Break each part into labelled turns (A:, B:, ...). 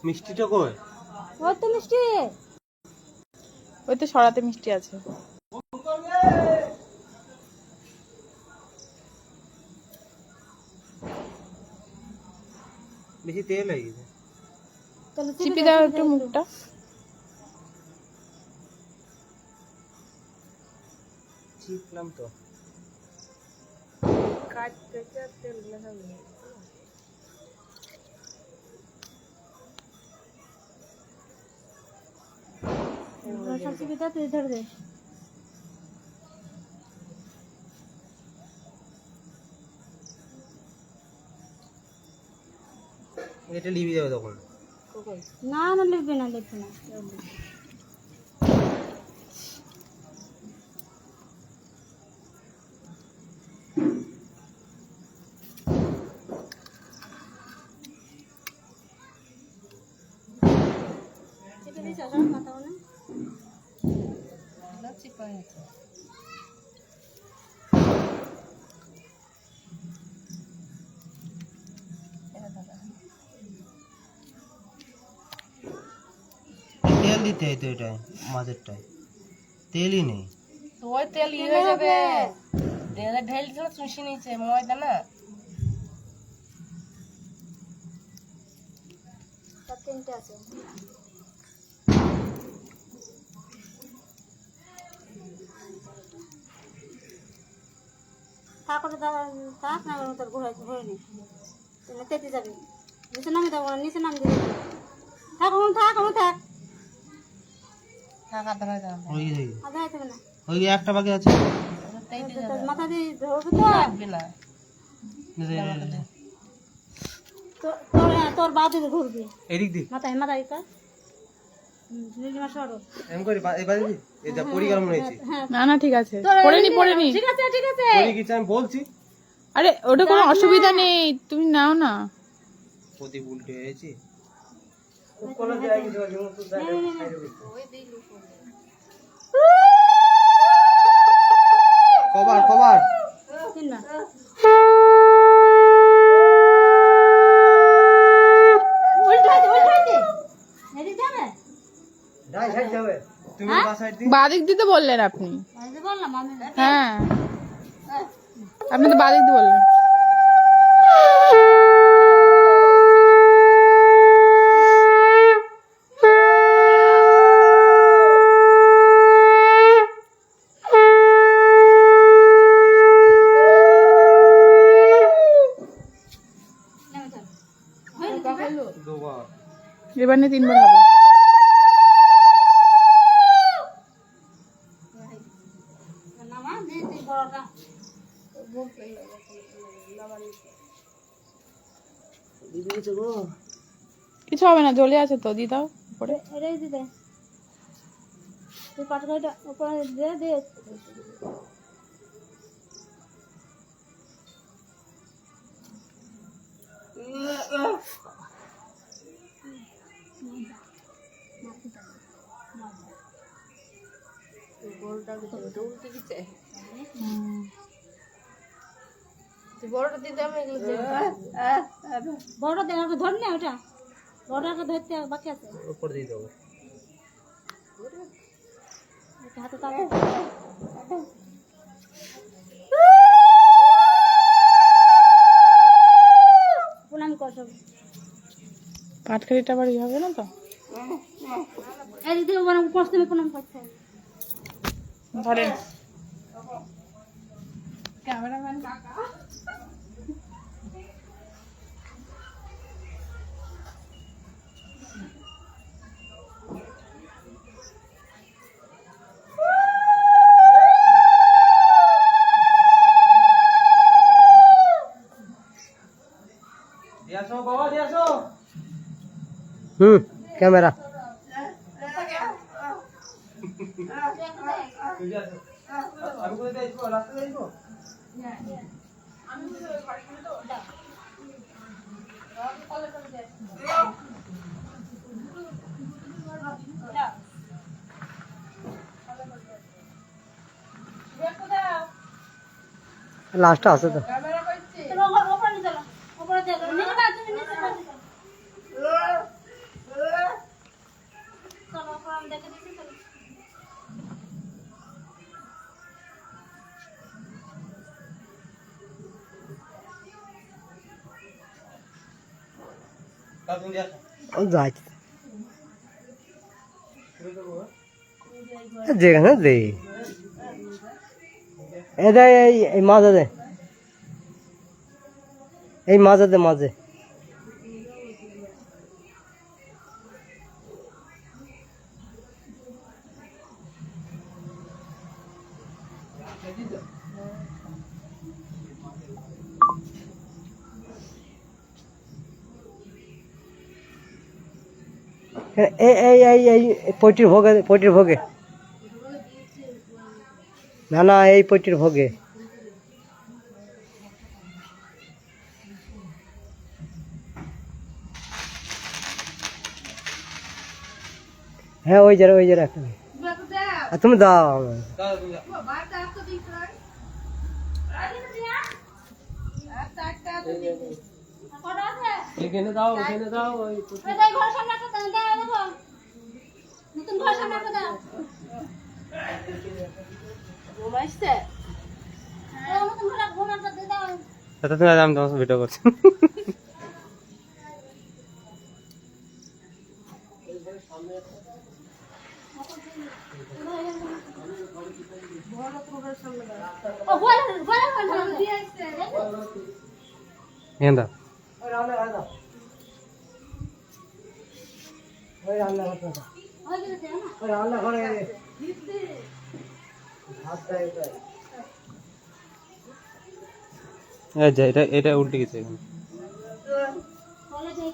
A: মিষ্টিটা কই?
B: ওই তো মিষ্টি,
C: ওই তো সরাতে মিষ্টি আছে।
A: বেশি তেল হয়ে গেছে।
B: তাহলে
C: চিপি দাও একটু মুখটা।
A: চিপলাম তো।
B: সব চিপি দাও, তুই ধরে দে।
A: এটা লিবি যাবে তখন।
B: না না, লিখবে না, লিখবে না। চেপে দিয়েছ সব মাথাগুলো?
A: তেল দিতে হয় তো এটাই, মাঝেরটায় তেলই নেই।
D: ওই তেল ইয়ে হয়ে যাবে, ঢেল দিলে চুষি নিচে ময়দা না।
B: সব তিনটে আছে। থাক ওটা, থাক না, তোর ঘুরে নি, তুমি তেতে যাবে। নিচে নামে দেবো, নিচে নাম দিয়ে দেবো। থাক থাক থাক,
D: থাক আধা হয়ে যাবে,
A: ওই যে
B: আধা হইতে হবে না।
A: ওই একটা বাকি আছে।
B: তোর মাথা দিয়ে ধরবে তো,
D: লাগবে না।
B: তোর বা দিকে ঘুরবি
A: এদিক দি
B: মাথায়, মাথায় কর। নীলিমা সরো।
A: এম করি এবারে দি এই যা পরি গেল মনে হচ্ছে।
B: হ্যাঁ,
C: না না ঠিক আছে, পড়ে নি।
B: ঠিক আছে ঠিক আছে।
A: পরি কিছু আমি বলছি।
C: আরে ওটা কোনো অসুবিধা নেই, তুমি নাও না।
A: প্রদীপ উল্টে হয়েছে। কোন জায়গায় কিছু আছে তো কভার কভার
B: তিনবার উল্টাইতে এদিকে যাবে,
A: ডাই সাইড যাবে। তুমি বা সাইড দি।
C: বাদিক দিতে বললেন আপনি।
B: আমি বললাম আমি।
C: হ্যাঁ, আপনি তো বাদিক দিতে বললেন।
A: দুবার
C: এবার নিয়ে 3 বার হবে।
B: নামা দে তুই বড়টা।
A: দিদি কিছু গো।
C: কিছু হবে না, জ্বলে আছে তো, দিয়ে দাও উপরে।
B: এটাই দিতে তুই পাটকাইটা উপরে দে দে।
D: বড়টা দিতে আমি
B: বড়টা দেখো, ধর না ওটা, বড়টা ধরতে বাকি আছে।
A: উপর দিয়ে দাও।
B: হাতে তাকে প্রণাম কর সব।
C: পাটখারিটা আবার ই হবে না তো।
B: এই দিদি কষ্ট প্রণাম করছে।
C: ধরেন
D: ক্যামেরাম্যান কাকা।
A: দিয়াছো বাবা দিয়াছো। ক্যামেরা আমি কোথায় যাইবো, রাস্তা যাইবো। লাস্ট আছে তো।
B: ওপরে চলো, ওপরে দেখো, নিচে না, তুমি নিচে না।
E: ও যাই যেখানে দে এ দে এই মাঝে দে এই মাঝে দে মাঝে এই এই এই এই পৈটির ভোগে না না এই পৈটির ভোগে হ্যাঁ ওই যারা একটা আর তুমি দাও আমায়।
A: এখানে দাও এখানে দাও ওই
B: ঘর সামনে একটা দাও দেখো নতুন ঘর সামনে একটা দাও ঘুমাইছে নতুন ঘর একটা দাও
A: আচ্ছা তুমি আমি তোমার ভিডিও করছি
B: ও ঘর দিয়ে আসছে
A: এখানে দাও
E: ওই রান্নাঘরে দাও ওই রান্নাঘরে দাও
B: ওই দিতে না
E: ওই রান্নাঘরে ভাত দেয় ওটাই
A: এই যে এটা উল্টে গেছে এখন
B: বলে দে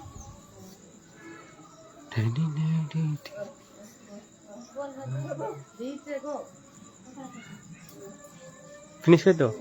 A: ফিনিশ করে দাও